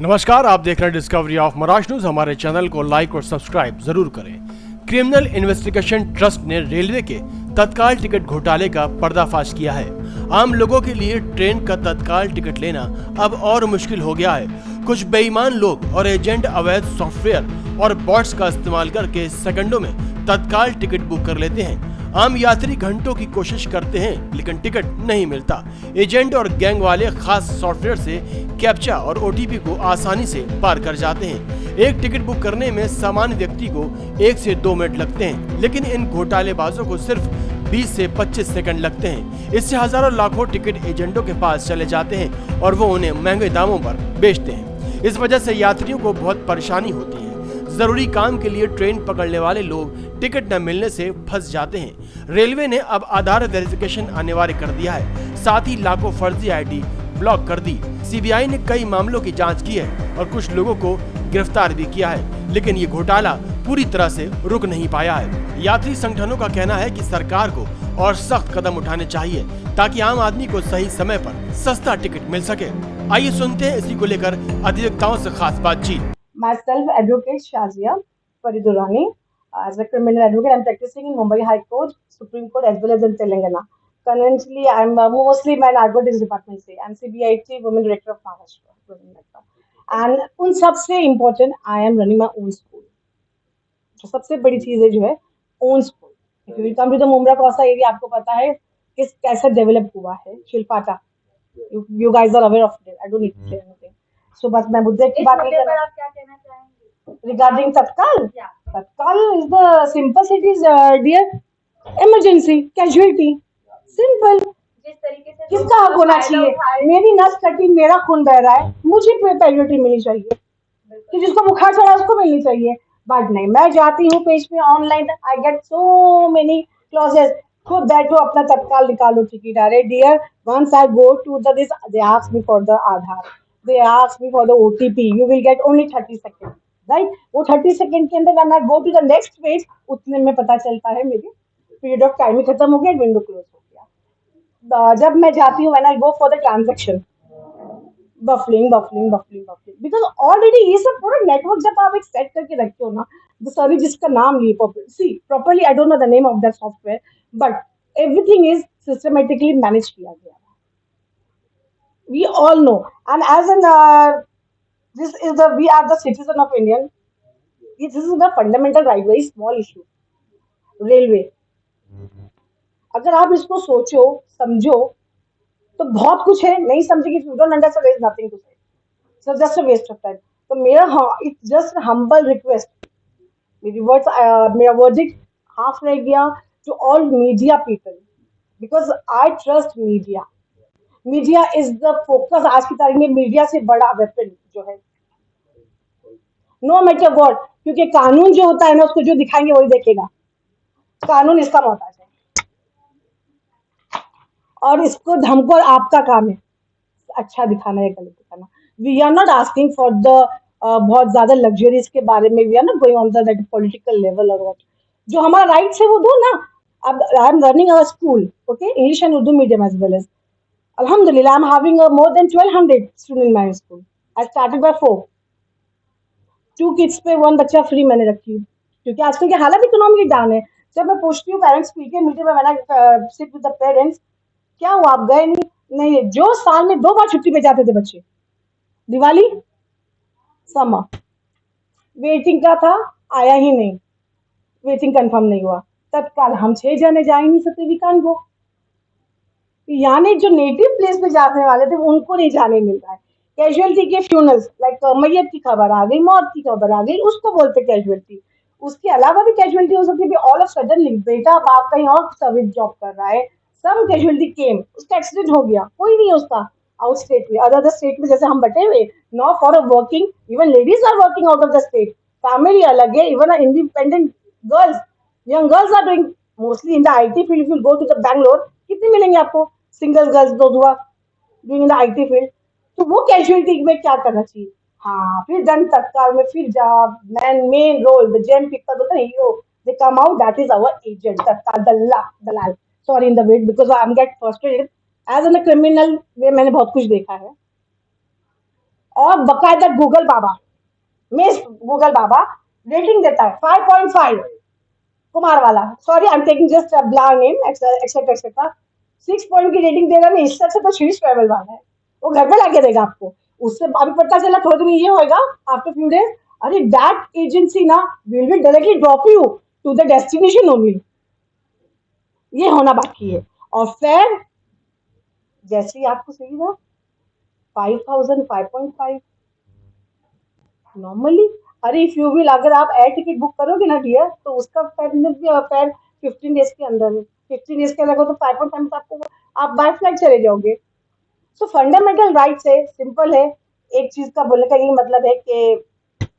नमस्कार, आप देख रहे हैं डिस्कवरी ऑफ महाराष्ट्र न्यूज। हमारे चैनल को लाइक और सब्सक्राइब जरूर करें। क्रिमिनल इन्वेस्टिगेशन ट्रस्ट ने रेलवे के तत्काल टिकट घोटाले का पर्दाफाश किया है। आम लोगों के लिए ट्रेन का तत्काल टिकट लेना अब और मुश्किल हो गया है। कुछ बेईमान लोग और एजेंट अवैध सॉफ्टवेयर और बॉट्स का इस्तेमाल करके सेकंडों में तत्काल टिकट बुक कर लेते हैं। आम यात्री घंटों की कोशिश करते हैं लेकिन टिकट नहीं मिलता। एजेंट और गैंग वाले खास सॉफ्टवेयर से कैप्चा और ओटीपी को आसानी से पार कर जाते हैं। एक टिकट बुक करने में सामान्य व्यक्ति को 1 से 2 मिनट लगते हैं, लेकिन इन घोटालेबाजों को सिर्फ 20 से 25 सेकंड लगते हैं। इससे हजारों लाखों टिकट एजेंटों के पास चले जाते हैं और वो उन्हें महंगे दामों पर बेचते हैं। इस वजह से यात्रियों को बहुत परेशानी होती है। जरूरी काम के लिए ट्रेन पकड़ने वाले लोग टिकट न मिलने से फंस जाते हैं। रेलवे ने अब आधार वेरिफिकेशन अनिवार्य कर दिया है, साथ ही लाखों फर्जी आईडी ब्लॉक कर दी। सीबीआई ने कई मामलों की जांच की है और कुछ लोगों को गिरफ्तार भी किया है, लेकिन ये घोटाला पूरी तरह से रुक नहीं पाया है। यात्री संगठनों का कहना है कि सरकार को और सख्त कदम उठाने चाहिए ताकि आम आदमी को सही समय पर सस्ता टिकट मिल सके। आइए सुनते हैं इसी को लेकर अधिवक्ताओं से खास बातचीत। Myself, Advocate Shazia Faridurani. As a criminal advocate, I'm practicing in Mumbai High Court, Supreme Court, as well as in Telangana. Currently, I'm mostly my narcotics department से I'm CBIT Women Director of Maharashtra. And उन सबसे important, I am running my own school. जो सबसे बड़ी चीज़ है जो है own school. If you come to the Mumra Kausa area, आपको पता है किस कैसे डेवलप हुआ है शिल्पाटा. You guys are aware of it. I don't need to say anything. So बस मैं मुद्दे की बात नहीं कर रहा। आप क्या कहना चाहेंगे Regarding Tatkal, Yeah. Tatkal is the simple it is dear emergency casualty simple. जिस तरीके से किसका हक होना चाहिए? मेरी नस कटी, मेरा खून बह रहा है, मुझे प्रायोरिटी मिलनी चाहिए कि जिसको बुखार चढ़ा उसको मिलनी चाहिए। बट नहीं, मैं जाती हूँ पेज पे online, I get so many clauses, खुद बैठो अपना तत्काल निकालो टिकट। अरे dear, once I go to the this, they ask me for the Aadhaar, they ask me for the OTP, you will get only 30 seconds, right? वो 30 second के अंदर when I go to the next page, उतने में पता चलता है मेरी period of time ही खत्म हो गया, विंडो क्लोज हो गया। जब मैं जाती हूँ when I go for the transaction, buffering buffering buffering buffering, because already ये सब पूरा नेटवर्क जब आप एक सेट करके रखते हो ना, तो सॉरी जिसका नाम लिए properly I don't know the name of that software, but everything is systematically manage किया गया। We all know, and as in this is the we are the citizen of Indian. This is the fundamental right, very small issue. Railway. अगर आप इसको सोचो समझो तो बहुत कुछ है, नहीं समझेगी, if you don't understand, there is nothing to say. So just a waste of time. तो मेरा it's just a humble request. मेरी words, मेरा verdict half रह गया to all media people, because I trust media. Media is the focus. आज की तारीख में मीडिया से बड़ा वेपन जो है, नो मैटर व्हाट, क्योंकि कानून जो होता है ना, उसको जो दिखाएंगे वही देखेगा। कानून इसका मोहताज है और इसको हमको आपका काम है अच्छा दिखाना या गलत दिखाना। We are not asking for the बहुत ज्यादा लग्जरीज के बारे में, we are not going on that political level और व्हाट। जो हमारा राइट्स है वो दो ना। अब I am running our school, okay, English and Urdu medium as well as. Alhamdulillah, I'm having more than 1200 students in my school. I started by 4. 2 kids पे 1 बच्चा फ्री मैंने रखी हूँ, क्योंकि आजकल की हालत इकोनॉमिकली डाउन है। जब मैं पूछती हूँ पेरेंट्स मीटिंग में, मैंने सिट विद द पेरेंट्स, क्या हुआ आप गए नहीं, जो साल में 2 बार छुट्टी पे जाते थे बच्चे, दिवाली समर, वेटिंग का था, आया ही नहीं, वेटिंग कंफर्म नहीं हुआ, तत्काल हम 6 जने जा ही नहीं सकते, वी कांट गो। यानी जो नेटिव प्लेस पे जाने वाले थे उनको नहीं जाने मिल रहा है। कैजुअलिटी के फ्यूनल्स, लाइक मैयत की खबर आ गई, मौत की खबर आ गई, उसको बोलते कैजुअलिटी। उसके अलावा भी कैजुअलिटी हो सकती है। ऑल ऑफ सडनली बेटा बाप कहीं और सर्विस जॉब कर रहा है, सम कैजुअलिटी केम, उसका एक्सीडेंट हो गया, कोई नहीं उसका आउट स्टेट में, अदर स्टेट में जैसे हम बटे हुए, no for a working, even ladies are working out of the state, family अलग है, even independent girls, young girls are doing mostly in the IT field. If you go to the Bangalore, कितने मिलेंगे आपको सिंगल गर्ल्स, दो हुआ doing in the IT field. तो वो casualty में क्या करना चाहिए? हाँ, फिर डन तत्काल में फिर जॉब मेन रोल द जेम पिक्चर होता है, hero they come out, that is our agent Tatkal दलाल। Sorry in the wait, because I am get frustrated as an criminal way, मैंने बहुत कुछ देखा है। और बकायदा गूगल बाबा, मिस गूगल बाबा रेटिंग देता है 5.5, कुमार वाला, sorry I am taking just a blank name etcetera etcetera, 6 point की रेटिंग दे रहा है। इससे अच्छा तो शीर्ष ट्रैवल वाला है, वो घर पे लाके देगा आपको। उससे अभी पता चला थोड़े दिन ये होगा आफ्टर फ्यू डेज, अरे दैट एजेंसी ना will be directly drop you to the destination only, ये होना बाकी है। और फिर जैसे ही आपको सही ना 5,000 5.5 नॉर्मली, अरे इफ यू विल, अगर आप एयर टिकट बुक करोगे ना डियर, तो उसका फेयर 15 डेज के अंदर है। 15 डेज के अंदर तो 5.5 में तो आपको, आप बाय फ्लाइट चले जाओगे। सो फंडामेंटल राइट्स है, सिंपल है। एक चीज का बोलने का ये मतलब है कि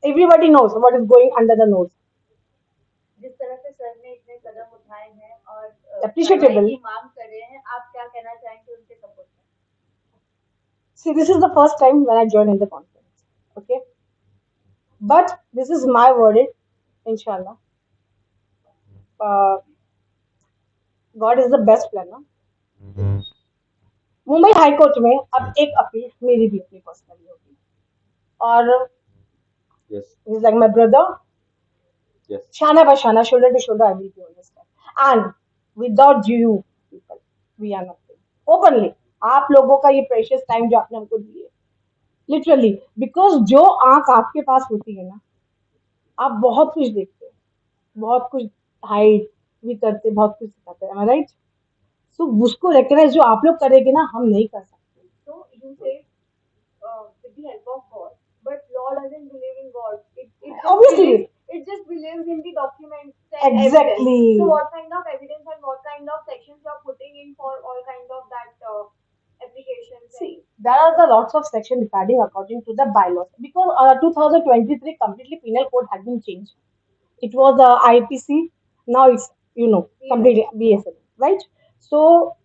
everybody knows what is going under the nose. जिस तरह से सर ने इतने कदम उठाए हैं और Appreciable. कार्रवाई की मांग कर रहे हैं, आप क्या कहना चाहेंगे उनके सपोर्ट में? See, this is the first time when I joined in the conference. Okay, but this is my verdict, inshallah. God is the best planner. Mumbai high court में अब एक अपील मेरी भी अपनी पर्सनली होगी, और Yes, he's like my brother. yes. Shana by Shana, shoulder to shoulder, I will be honest. And without you people, we are nothing. Openly, आप लोगों का ये प्रेशियस टाइम जो आपने हमको दिए, लिटरली, बिकॉज जो आंख आपके पास होती है ना, आप बहुत कुछ देखते हैं, बहुत कुछ हाइड भी करते, बहुत कुछ सिखाते हैं, राइट? सो उसको रिकग्नाइज जो आप लोग करेंगे ना, हम नहीं कर सकते। So you say with the help of God, but Law doesn't believe in God. Obviously. It just believes in the documents and Exactly. evidence. So what kind of evidence and what kind of sections you are putting in for all kind of that applications? See, there are the lots of sections regarding according to the bylaws, because 2023 completely penal code has been changed. It was IPC, now it's completely BSL, right? So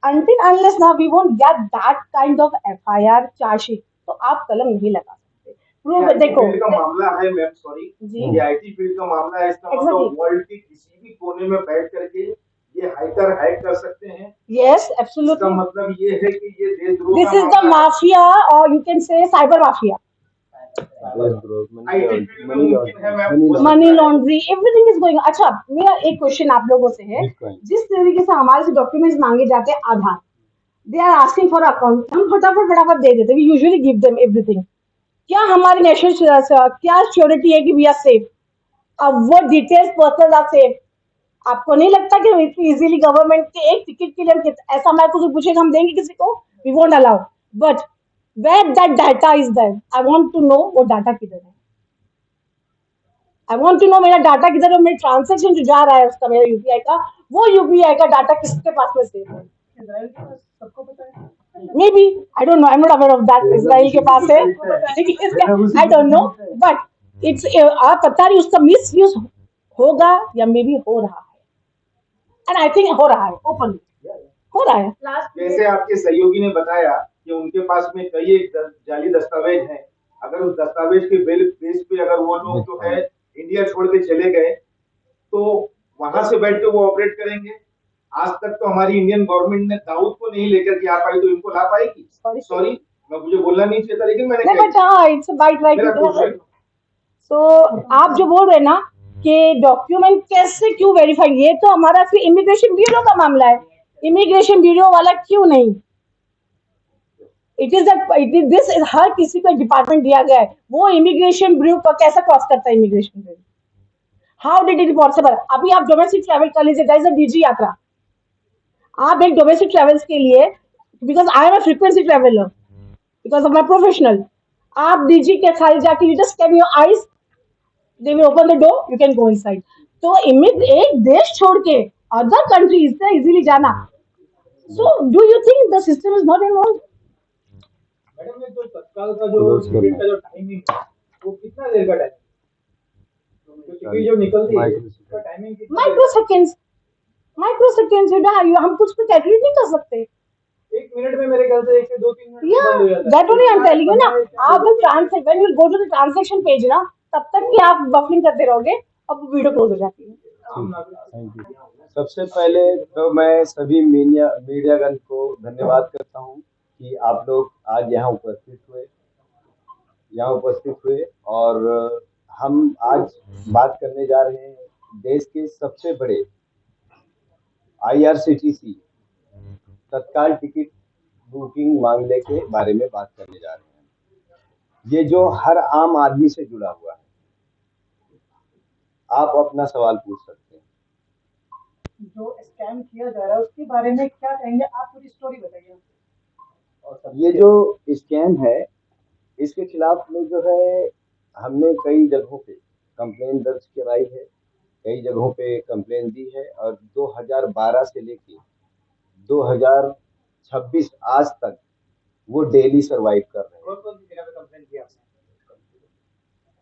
until unless now we won't get that kind of FIR charge sheet, तो आप कलम नहीं लगा सकते। Prove देखो, field का मामला है मैम, सॉरी, जी। ये आईटी फील्ड का मामला है। इसका मतलब Exactly. वर्ल्ड के किसी भी कोने में बैठ करके ये हैकर हैक कर सकते हैं। yes, इसका absolutely. मतलब ये है कि ये देशद्रोह This का is the मामला है। mafia, or you can say cyber mafia. IT field में मुमकिन है ma'am, money laundry, everything is going. अच्छा, मेरा एक क्वेश्चन आप लोगों से है, जिस तरीके से हमारे से डॉक्यूमेंट्स मांगे जाते हैं, Aadhaar, they are asking for account, हम फटाफट फटाफट दे देते, we usually give them everything. क्या हमारी नेशनल क्या श्योरिटी है कि वी आर सेफ? अब वो डिटेल्स पर्सनल आर सेफ, आपको नहीं लगता कि इतनी इजीली गवर्नमेंट के एक टिकट के लिए हम ऐसा मैं कुछ पूछेगा हम देंगे किसी को? We won't allow, but where that data is there, I want to know वो डाटा किधर है। आई वांट टू नो मेरा डाटा किधर है, मेरा ट्रांजैक्शन जो जा रहा है उसका, मेरा यूपीआई का, वो यूपीआई का डाटा किसके पास में सेव है? सबको पता है, may be, I don't know, I am not aware of that, Israel के पास है, I don't know, but it's आप पता नहीं उसका मिस यूज होगा या मे बी हो रहा है, एंड आई थिंक हो रहा है, ओपनली हो रहा है। जैसे आपके सहयोगी ने बताया कि उनके पास में कई एक जाली दस्तावेज हैं। अगर उस दस्तावेज के बेस पे अगर वो लोग जो है इंडिया छोड़ के चले गए, तो वहां से बैठ के वो ऑपरेट करेंगे। आज तक तो हमारी इंडियन गवर्नमेंट ने दाऊद को नहीं लेकर के आ पाई, तो इनको ला पाएगी? सॉरी, मैं मुझे बोलना नहीं चाहिए था, लेकिन मैंने नहीं, बट हाँ, इट्स अ बाइट राइट। सो आप जो बोल रहे हैं ना कि डॉक्यूमेंट कैसे क्यों वेरीफाई, ये तो हमारा फिर इमिग्रेशन ब्यूरो का मामला है। इमिग्रेशन ब्यूरो वाला क्यों नहीं? इट इज दिस इज हर किसी को डिपार्टमेंट दिया गया है, वो इमिग्रेशन ब्यूरो का कैसे क्रॉस करता है immigration bureau? How did it possible? अभी आप डोमेस्टिक ट्रैवल कर लीजिए, दैट इज अ डीजी यात्रा। आप एक डोमेस्टिक ट्रैवल्स के लिए, because I am a frequency traveller because of my professional, आप डीजी के खाली जाके you just scan your eyes, they will open the door, you can go inside. तो एक देश छोड़ के अदर कंट्री इतना इजीली जाना, so do you think the system is not involved? Madam ने जो तत्काल का जो टिकट का जो टाइमिंग है, वो कितना देर का टाइम, जो टिकट जो निकलती है उसका टाइमिंग कितना? माइक्रो सेकेंड्स, हम कुछ भी कैलकुलेट नहीं कर सकते। 1 मिनट में मेरे ख्याल से 1 से 2-3 मिनट Yeah, बंद हो जाता है। that only I'm telling you ना, आप when you go to the transaction page ना, तब तक कि आप बफरिंग करते रहोगे, अब वीडियो क्लोज हो जाती है। Thank you. सबसे पहले तो मैं सभी मीडियागण को धन्यवाद करता हूं कि आप लोग आज यहाँ उपस्थित हुए। यहाँ उपस्थित हुए और हम आज बात करने जा रहे हैं देश के सबसे बड़े IRCTC तत्काल टिकट बुकिंग मामले के बारे में बात करने जा रहे हैं, ये जो हर आम आदमी से जुड़ा हुआ है। आप अपना सवाल पूछ सकते हैं। जो स्कैम किया जा रहा है उसके बारे में क्या कहेंगे आप? पूरी स्टोरी बताइए। ये जो स्कैम है इसके खिलाफ में जो है हमने कई जगहों पे कंप्लेन दर्ज कराई है, कई जगहों पे कंप्लेन दी है और 2012 से लेके 2026 आज तक वो डेली सरवाइव कर रहे हैं। कौन कौन सी जगह पे कंप्लेन किया आपने?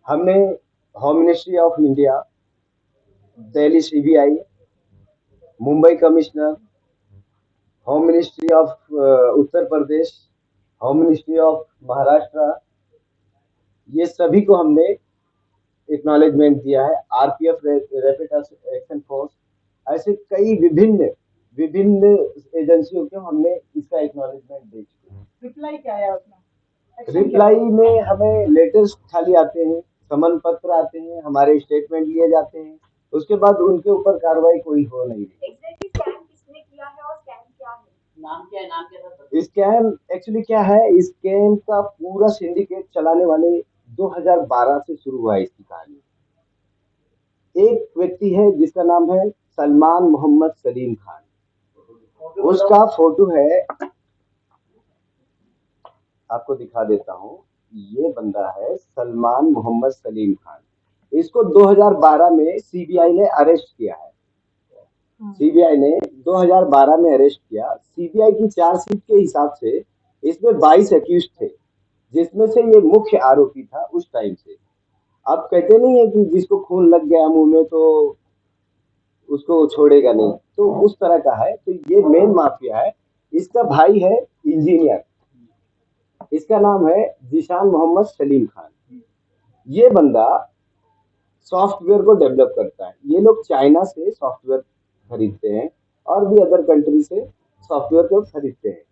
हमने home ministry of India, Delhi CBI, Mumbai commissioner, home ministry of Uttar Pradesh, home ministry of Maharashtra, ये सभी को हमने एक्नॉलेजमेंट दिया है। RPF रैपिड एक्शन फोर्स, ऐसे कई विभिन्न एजेंसियों को हमने इसका एक्नॉलेजमेंट दे चुके हैं। रिप्लाई क्या आया उसमें? रिप्लाई में हमें लेटर्स खाली आते हैं, समन पत्र आते हैं, हमारे स्टेटमेंट लिए जाते हैं, उसके बाद उनके ऊपर कार्रवाई कोई हो नहीं रही। एग्जैक्टली स्कैम किसने किया है और स्कैम क्या है? नाम क्या है? नाम क्या था? स्कैम एक्चुअली क्या है, स्कैम का पूरा सिंडिकेट चलाने वाले 2012 से शुरू हुआ है इसकी कहानी। एक व्यक्ति है जिसका नाम है सलमान मोहम्मद सलीम खान, उसका फोटो है, आपको दिखा देता हूँ। ये बंदा है सलमान मोहम्मद सलीम खान। इसको 2012 में CBI ने अरेस्ट किया है। CBI ने 2012 में अरेस्ट किया। CBI की चार्जशीट के हिसाब से इसमें 22 एक्यूज थे, जिसमें से ये मुख्य आरोपी था उस टाइम से। अब कहते नहीं है कि जिसको खून लग गया मुंह में तो उसको छोड़ेगा नहीं, तो उस तरह का है। तो ये मेन माफिया है। इसका भाई है इंजीनियर, इसका नाम है जिशान मोहम्मद सलीम खान। ये बंदा सॉफ्टवेयर को डेवलप करता है। ये लोग चाइना से सॉफ्टवेयर खरीदते हैं और भी अदर कंट्री से सॉफ्टवेयर को खरीदते हैं।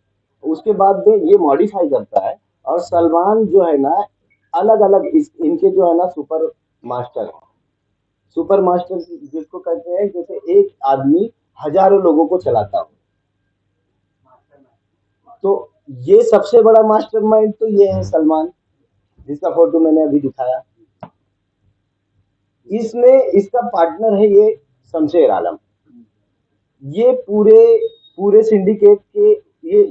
उसके बाद में ये मॉडिफाई करता है और सलमान जो है ना, अलग अलग इनके जो है ना सुपर मास्टर है। सुपर मास्टर जिसको कहते हैं, जैसे एक आदमी हजारों लोगों को चलाता हो। तो ये सबसे बड़ा मास्टरमाइंड तो ये है सलमान, जिसका फोटो मैंने अभी दिखाया। इसमें इसका पार्टनर है ये शमशेर आलम। ये पूरे सिंडिकेट के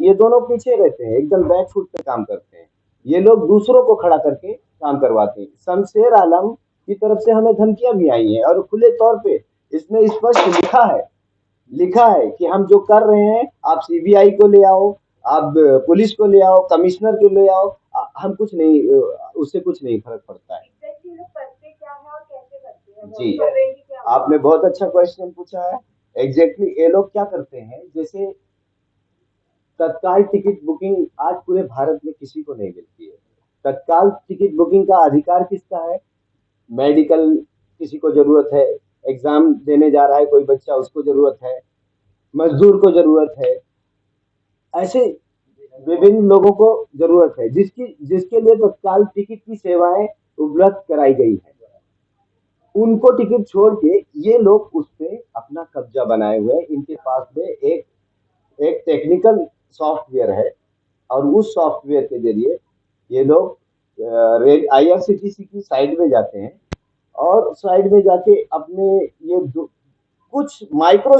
ये दोनों पीछे रहते हैं, एकदम बैक फुट पे काम करते हैं। ये लोग दूसरों को खड़ा करके काम करवाते हैं। शमशेर आलम की तरफ से हमें धमकियां भी आई हैं और खुले तौर पे इसने स्पष्ट लिखा है कि हम जो कर रहे हैं, आप CBI को ले आओ, आप पुलिस को ले आओ, कमिश्नर को ले आओ, हम कुछ नहीं, उससे कुछ नहीं फर्क पड़ता है। एग्जैक्टली लोग करते क्या है और कैसे करते हैं? जी, strategy क्या है? आपने बहुत अच्छा क्वेश्चन पूछा है। एग्जैक्टली ये लोग क्या करते हैं, जैसे तत्काल टिकट बुकिंग आज पूरे भारत में किसी को नहीं मिलती है। तत्काल टिकट बुकिंग का अधिकार किसका है? मेडिकल किसी को जरूरत है, एग्जाम देने जा रहा है कोई बच्चा, उसको जरूरत है, मजदूर को जरूरत है, ऐसे विभिन्न लोगों को जरूरत है जिसके लिए तत्काल टिकट की सेवाएं उपलब्ध कराई गई है। उनको टिकट छोड़ के ये लोग उस पे अपना कब्जा बनाए हुए। इनके पास में एक टेक्निकल सॉफ्टवेयर है और उस सॉफ्टवेयर के जरिए ये लोग IRCTC की साइट में जाते हैं और साइड में जाके अपने ये कुछ माइक्रो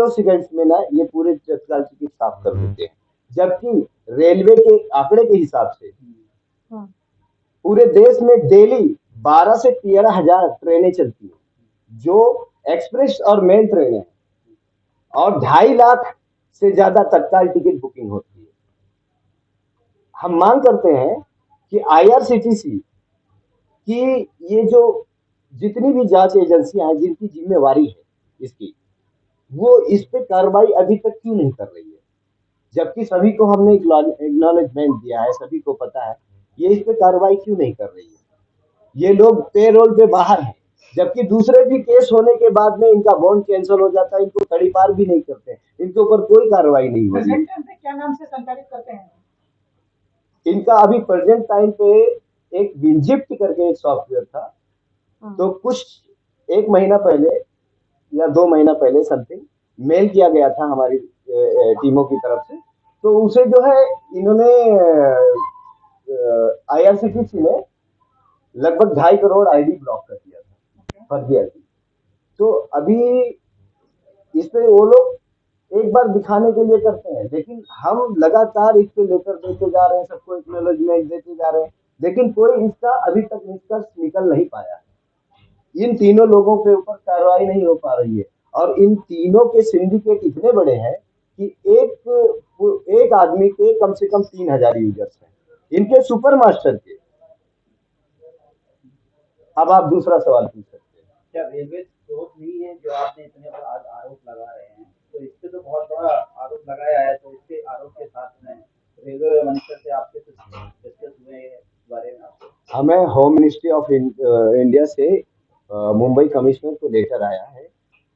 सेकंड्स में ना ये पूरे तत्काल टिकट साफ कर देते हैं। जबकि रेलवे के आंकड़े के हिसाब से पूरे देश में डेली 12 से 13 हजार ट्रेनें चलती हैं, जो एक्सप्रेस और मेल ट्रेनें हैं, और 2.5 लाख से ज्यादा तत्काल टिकट बुकिंग होती है। हम मांग करते हैं कि IRCTC की ये जो जितनी भी जांच एजेंसियां हैं जिनकी जिम्मेवारी है इसकी, वो इस पे कार्रवाई अभी तक क्यों नहीं कर रही है? जबकि सभी को हमने एक्नॉलेजमेंट दिया है, सभी को पता है, ये इस पे कार्रवाई क्यों नहीं कर रही है? ये लोग पेरोल पे बाहर हैं, जबकि दूसरे भी केस होने के बाद में इनका बॉन्ड कैंसिल हो जाता है, इनको तड़ीपार भी नहीं करते, इनके ऊपर कोई कार्रवाई नहीं होती। प्रेजेंट टेंस में क्या नाम से संचालित करते हैं? इनका अभी प्रेजेंट टाइम पे एक विंजिप्ट करके एक सॉफ्टवेयर था, तो कुछ 1 महीना पहले या 2 महीना पहले समथिंग मेल किया गया था हमारी टीमों की तरफ से, तो उसे जो है इन्होंने आईआरसीटीसी ने लगभग 2.5 करोड़ आईडी ब्लॉक कर दिया था, फर्जी आईडी। तो अभी इस पे वो लोग एक बार दिखाने के लिए करते हैं, लेकिन हम लगातार इस पे लेकर देते जा रहे हैं, सबको एक्नॉलेजमेंट देते जा रहे हैं, लेकिन कोई इसका अभी तक निष्कर्ष निकल नहीं पाया है। इन तीनों लोगों के ऊपर कार्रवाई नहीं हो पा रही है, और इन तीनों के सिंडिकेट इतने बड़े हैं कि एक आदमी के कम से कम 3,000 यूजर्स हैं, इनके सुपर मास्टर के। अब आप दूसरा सवाल पूछ सकते हैं। क्या रेलवे सोच नहीं है जो आपने इतने बड़ा आज आरोप लगा रहे हैं, तो इससे तो बहुत बड़ा आरोप लगाया है, तो इसके आरोप के साथ में रेलवे मिनिस्टर से आपसे कुछ डिस्कस हुए हैं इस बारे में? आपको हमें होम मिनिस्ट्री ऑफ इंडिया से मुंबई कमिश्नर को लेटर आया है,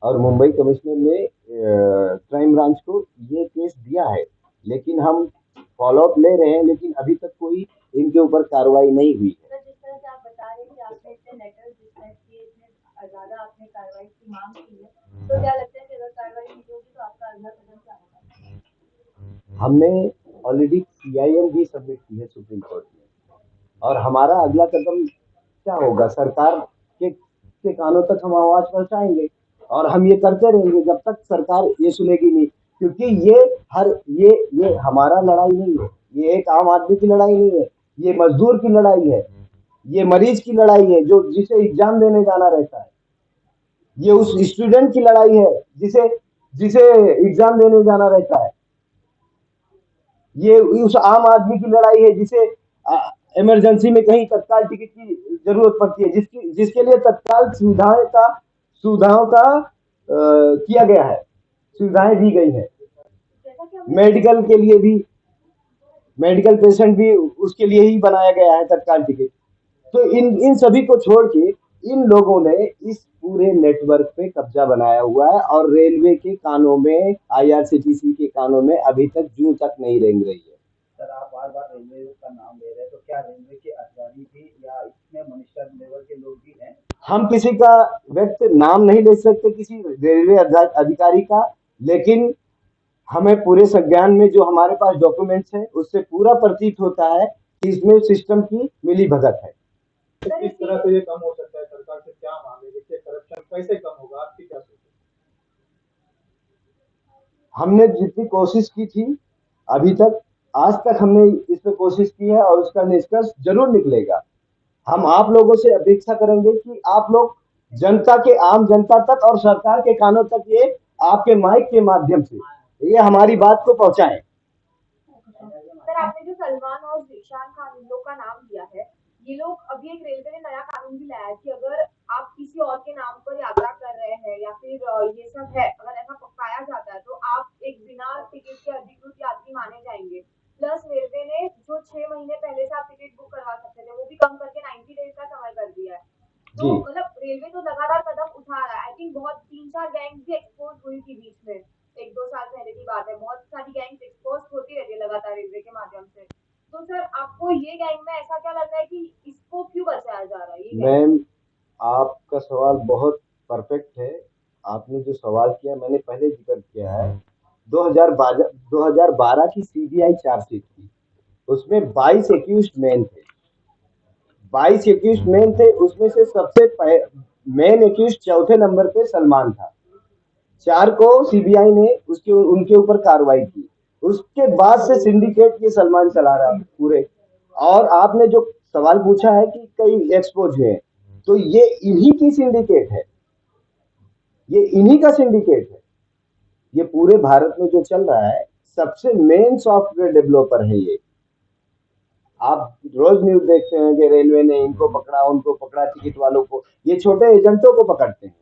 और मुंबई कमिश्नर ने क्राइम ब्रांच को ये केस दिया है, लेकिन हम फॉलोअप ले रहे हैं, लेकिन अभी तक कोई इनके ऊपर कार्रवाई नहीं हुई है। जिस तरह से आप बता रहे हैं कि आपने इतने लेटर डिस्पैच किए, इतने ज़्यादा आपने कार्रवाई की मांग की है, तो क्या लगता है कि अगर कार्रवाई नहीं होगी तो आपका अगला कदम क्या होगा? हमने ऑलरेडी PIL भी सबमिट की है सुप्रीम कोर्ट में, और हमारा अगला कदम क्या होगा, सरकार के कानों तक हम आवाज पहुंचाएंगे, और हम ये करते रहेंगे जब तक सरकार ये सुनेगी नहीं, क्योंकि ये हमारा लड़ाई नहीं है, ये एक आम आदमी की लड़ाई नहीं है, ये मजदूर की लड़ाई है, ये मरीज की लड़ाई है जो जिसे एग्जाम देने जाना रहता है, ये उस स्टूडेंट की लड़ाई है जिसे जिसे एग्जाम देने जाना रहता है, ये उस आम आदमी की लड़ाई है जिसे इमरजेंसी में कहीं तत्काल टिकट की जरूरत पड़ती है, जिसके लिए तत्काल सुविधाओं का किया गया है, सुविधाएं दी गई है। मेडिकल के लिए भी, मेडिकल पेशेंट भी उसके लिए ही बनाया गया है तत्काल टिकट। तो इन सभी को छोड़ के इन लोगों ने इस पूरे नेटवर्क पे कब्जा बनाया हुआ है, और रेलवे के कानों में, IRCTC के कानों में अभी तक जूं तक नहीं रेंग रही है। सर, आप बार बार रेलवे का नाम ले रहे हैं, तो क्या रेलवे के अधिकारी भी या इसमें मिनिस्टर लेवल के लोग भी हैं? हम किसी का व्यक्ति नाम नहीं ले सकते किसी रेलवे अधिकारी का, लेकिन हमें पूरे संज्ञान में जो हमारे पास डॉक्यूमेंट्स हैं उससे पूरा प्रतीत होता है कि इसमें सिस्टम की मिली भगत है। किस तरह से ये कम हो सकता है, सरकार से क्या मांगे, जिससे करप्शन कैसे कम होगा, आपकी क्या सोच है? हमने जितनी कोशिश की थी अभी तक, आज तक हमने इस पे कोशिश की है, और उसका निष्कर्ष जरूर निकलेगा। हम आप लोगों से अपेक्षा करेंगे कि आप लोग जनता के, आम जनता तक और सरकार के कानों तक ये आपके माइक के माध्यम से ये हमारी बात को पहुंचाएं। सर, आपने जो सलमान और ज़ीशान खान इन लोग का नाम लिया है, ये लोग, अभी एक रेलवे ने नया कानून भी लाया है कि अगर आप किसी और के नाम पर यात्रा कर रहे हैं या फिर ये सब है, अगर ऐसा पाया जाता है तो आप एक बिना टिकट के अधिकृत यात्री माने जाएंगे। प्लस रेलवे ने जो 6 महीने पहले से आप टिकट बुक करवा सकते थे वो भी कम करके 90 डेज का समय कर दिया है। तो मतलब रेलवे तो लगातार कदम उठा रहा है। आई थिंक बहुत 3-4 गैंग्स भी एक्सपोज हुई थी बीच में, 1-2 साल पहले की बात है। बहुत सारी गैंग्स एक्सपोज होती रहती है लगातार रेलवे के माध्यम से। तो सर, आपको ये गैंग में ऐसा क्या लगता है कि इसको क्यों बचाया जा रहा है? मैम, आपका सवाल बहुत परफेक्ट है। आपने जो सवाल किया मैंने पहले जिक्र किया है, 2012 की CBI चार्जशीट थी, उसमें 22 एक्यूज्ड मैन थे, 22 एक्यूज्ड मैन थे, उसमें से सबसे मेन एक्यूज्ड चौथे नंबर पे सलमान था। 4 को CBI ने उनके ऊपर कार्रवाई की, उसके बाद से सिंडिकेट ये सलमान चला रहा है पूरे। और आपने जो सवाल पूछा है कि कई एक्सपोज हुए, तो ये इन्हीं की सिंडिकेट है, ये इन्हीं का सिंडिकेट है। ये पूरे भारत में जो चल रहा है, सबसे मेन सॉफ्टवेयर डेवलपर है ये। आप रोज न्यूज देखते हैं कि रेलवे ने इनको पकड़ा, उनको पकड़ा, टिकट वालों को, ये छोटे एजेंटों को पकड़ते हैं,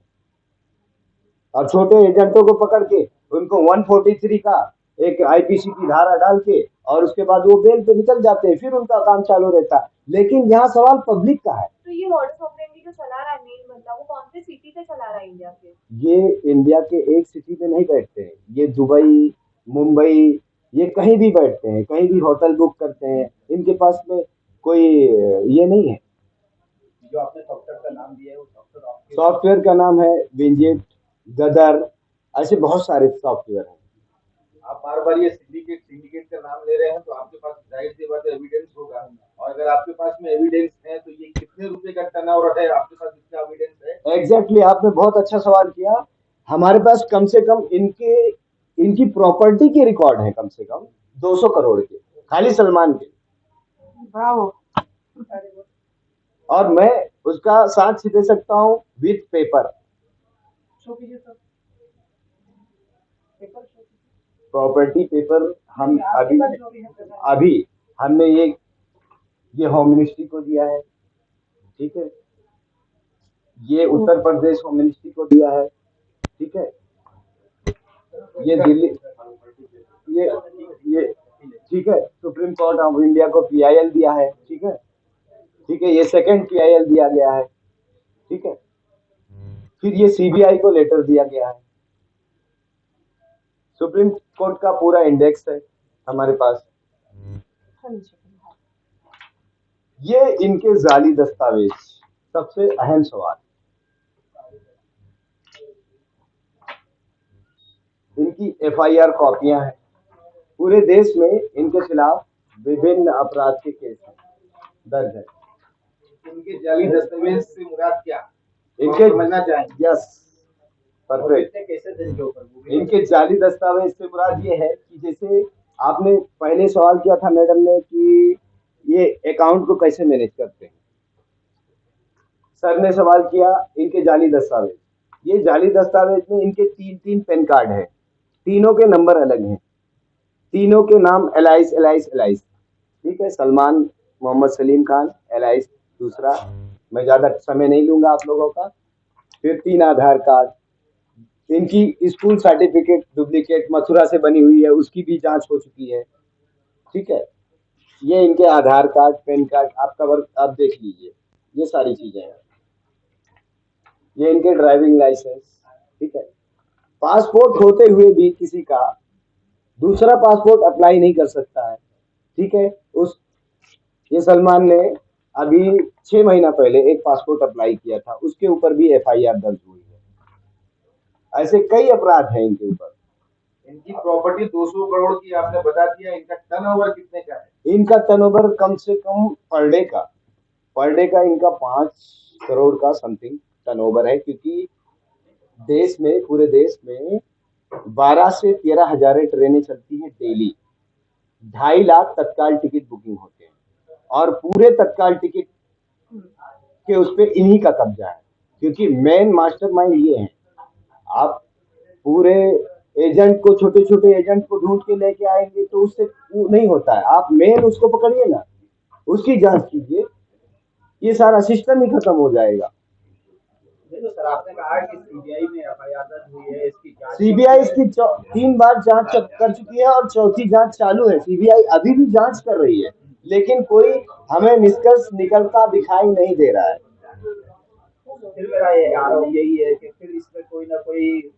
और छोटे एजेंटों को पकड़ के उनको 143 का एक IPC की धारा डाल के, और उसके बाद वो बेल पे निकल जाते हैं, फिर उनका काम चालू रहता है। लेकिन यहाँ सवाल पब्लिक का है। तो ये मॉडस ऑपरेंडी जो चला रहा है मेन बंदा, वो कौन से सिटी से चला रहा है इंडिया से? ये इंडिया के एक सिटी में नहीं बैठते हैं, ये दुबई, मुंबई, ये कहीं भी बैठते हैं, कहीं भी होटल बुक करते हैं, इनके पास में कोई ये नहीं है। जो आपने सॉफ्टवेयर का नाम दिया है वो सॉफ्टवेयर सॉफ्टवेयर का नाम है विंजेट, गदर, ऐसे बहुत सारे सॉफ्टवेयर हैं। आप बार बार ये सिंडिकेट का नाम ले रहे हैं, तो आपके पास जाहिर सी बात है एविडेंस होगा, और अगर आपके पास में एविडेंस है तो ये कितने रुपए का टर्नओवर है आपके पास, इसका एविडेंस है? एग्जैक्टली, आपने बहुत अच्छा सवाल किया। हमारे पास कम से कम इनकी प्रॉपर्टी के रिकॉर्ड है कम से कम 200 करोड़ के, खाली सलमान के। ब्रावो। और मैं उसका साक्ष्य दे सकता हूँ विथ पेपर। प्रॉपर्टी पेपर हम अभी हमने ये होम मिनिस्ट्री को दिया है, ठीक है, ये उत्तर प्रदेश होम मिनिस्ट्री को दिया है, ठीक है, ये दिल्ली, ये ठीक है, सुप्रीम कोर्ट ऑफ इंडिया को PIL दिया है, ठीक है, ठीक है, ये सेकंड PIL दिया गया है, ठीक है, फिर ये CBI को लेटर दिया गया है, सुप्रीम कोर्ट का पूरा इंडेक्स है हमारे पास। ये इनके जाली दस्तावेज, सबसे अहम सवाल, इनकी FIR कॉपियां हैं, पूरे देश में इनके खिलाफ विभिन्न अपराध के केस दर्ज है। इनके जाली दस्तावेज से मुराद क्या, इनके समझना चाहेंगे? Yes, perfect. कैसे थे इनके ऊपर? इनके जाली दस्तावेज से मुराद ये है कि जैसे आपने पहले सवाल किया था मैडम ने कि ये अकाउंट को कैसे मैनेज करते हैं, सर ने सवाल किया इनके जाली दस्तावेज। ये जाली दस्तावेज में इनके 3 पैन कार्ड हैं, तीनों के नंबर अलग हैं, तीनों के नाम एलाइस, ठीक है, सलमान मोहम्मद सलीम खान एलाइस दूसरा, मैं ज्यादा समय नहीं लूंगा आप लोगों का। फिर 3 आधार कार्ड, इनकी स्कूल सर्टिफिकेट डुप्लीकेट मथुरा से बनी हुई है, उसकी भी जांच हो चुकी है, ठीक है, ये इनके आधार कार्ड, पैन कार्ड, आपका वर्क आप देख लीजिए, ये सारी चीजें हैं, ये इनके ड्राइविंग लाइसेंस, ठीक है। पासपोर्ट होते हुए भी किसी का दूसरा पासपोर्ट अप्लाई नहीं कर सकता है, ठीक है। ये सलमान ने अभी 6 महीना पहले एक पासपोर्ट अप्लाई किया था, उसके ऊपर भी FIR दर्ज हुई है। ऐसे कई अपराध हैं इनके ऊपर। इनकी प्रॉपर्टी 200 करोड़ की आपने बता दिया, इनका टर्नओवर कितने का है? इनका टर्नओवर कम से कम पर डे का इनका 5 करोड़ का समथिंग टर्नओवर है, क्योंकि देश में, पूरे देश में 12 से 13 हजार ट्रेनें चलती हैं डेली, 2.5 लाख तत्काल टिकट बुकिंग होते हैं, और पूरे तत्काल टिकट के उस पे इन्हीं का कब्जा है, क्योंकि मेन मास्टरमाइंड ये है। आप पूरे एजेंट को, छोटे छोटे एजेंट को ढूंढ के लेके आएंगे तो उससे नहीं होता है, आप मेन उसको पकड़िए ना, उसकी जांच कीजिए, ये सारा सिस्टम ही खत्म हो जाएगा। तो सर आपने कहा कि CBI में FIR दर्ज हुई है, इसकी जांच CBI इसकी 3 बार जांच कर चुकी है और चौथी जांच चालू है। CBI अभी भी जांच कर रही है, लेकिन कोई हमें निष्कर्ष निकलता दिखाई नहीं दे रहा है। फिर मेरा ये आरोप यही है कि फिर इसमें कोई ना कोई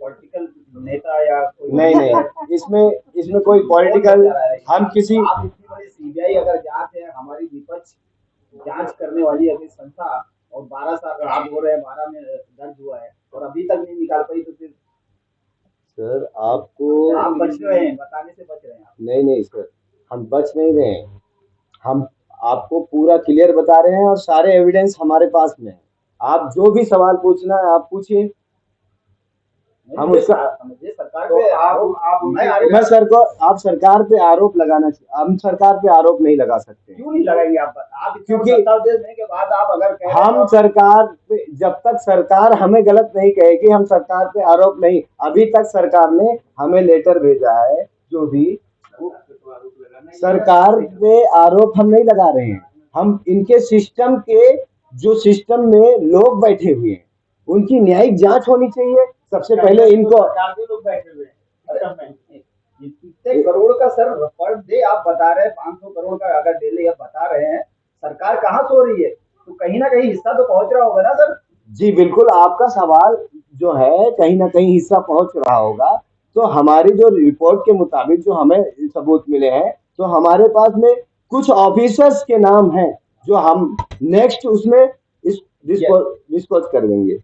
पॉलिटिकल नेता या कोई नहीं, इसमें कोई पॉलिटिकल, हम किसी, आप इतनी बड़ी CBI अगर जांच है, हमारी विपक्ष जांच करने वाली अभी संस्था, और 12 साल अगर आप बोल रहे हैं 12 में दर्ज हुआ है और अभी तक नहीं निकाल पाई, तो फिर सर आपको आप बच रहे हैं, बताने से बच रहे हैं आप। नहीं सर, हम बच नहीं रहे हैं, हम आपको पूरा क्लियर बता रहे हैं और सारे एविडेंस हमारे पास में है। आप जो भी सवाल पूछना है आप पूछिए, हम उसका सरकार पे आप सरकार पे आरोप लगाना चाहिए, हम सरकार पे आरोप नहीं लगा सकते। क्यों नहीं लगाएंगे आप क्योंकि देने के बाद आप अगर कह रहे हम सरकार पे, जब तक सरकार हमें गलत नहीं कहेगी, हम सरकार पे आरोप नहीं, अभी तक सरकार ने हमें लेटर भेजा है, जो भी सरकार पे आरोप हम नहीं लगा रहे हैं, हम इनके सिस्टम के, जो सिस्टम में लोग बैठे हुए हैं उनकी न्यायिक जांच होनी चाहिए। सबसे पहले इनको, लोग बैठे हुए हैं, कितने करोड़ का सर पर डे आप बता रहे हैं, 500 करोड़ का अगर डेली आप बता रहे हैं, सरकार कहाँ सो रही है? तो कहीं ना कहीं हिस्सा तो पहुंच रहा होगा ना सर? जी बिल्कुल, आपका सवाल जो है कहीं ना कहीं हिस्सा पहुंच रहा होगा, तो हमारी जो रिपोर्ट के मुताबिक जो हमें सबूत मिले हैं, तो हमारे पास में कुछ ऑफिसर्स के नाम हैं जो हम नेक्स्ट उसमें डिस्पोज कर देंगे।